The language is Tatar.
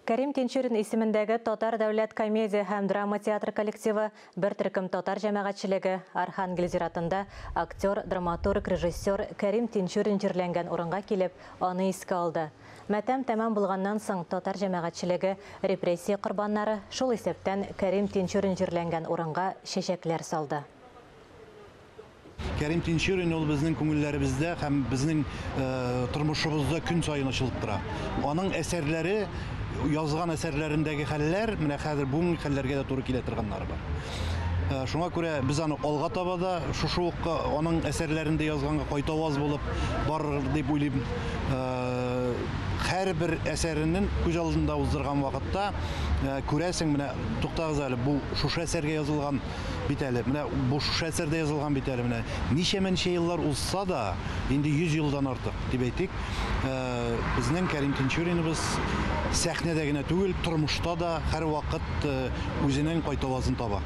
Кәрим Тинчурин исемендәге Татар дәүләт комедия һәм драма театр коллективы бер төркем татар җәмәгатьчелеге Архангель зиратында актер, драматург, режиссер Кәрим Тинчурин җирләнгән урынга килеп, аны искә алды. Мәтәм тәмам булганнан соң татар җәмәгатьчелеге репрессия корбаннары шул исәптән Кәрим Тинчурин җирләнгән урынга чәчәкләр салды. Кәрим Тинчурин ул безнең күңелләребездә һәм безнең тормышыбызда көн саен ачылып тора. Аның әсәрләре, язган әсәрләрендәге хәлләр, менә хәзер бу хәлләргә дә туры килә торганнары бар. Шуңа күрә без аны алга таба да шушы ук аның әсәрләрендә язганга кайтаваз булып барыр дип уйлыйм. Һәрбер әсәренең күз алдында уздырган вакытта күрәсең, менә туктагыз әле, бу шушы әсәргә язылган бит әле, менә бу шушы әсәрдә язылган бит әле, менә ничә еллар узса да, инде 100 елдан артык дип әйтик, безнең Кәрим Тинчуриныбыз сәхнәдә генә түгел, тормышта да һәр вакыт үзенең кайтавазын таба.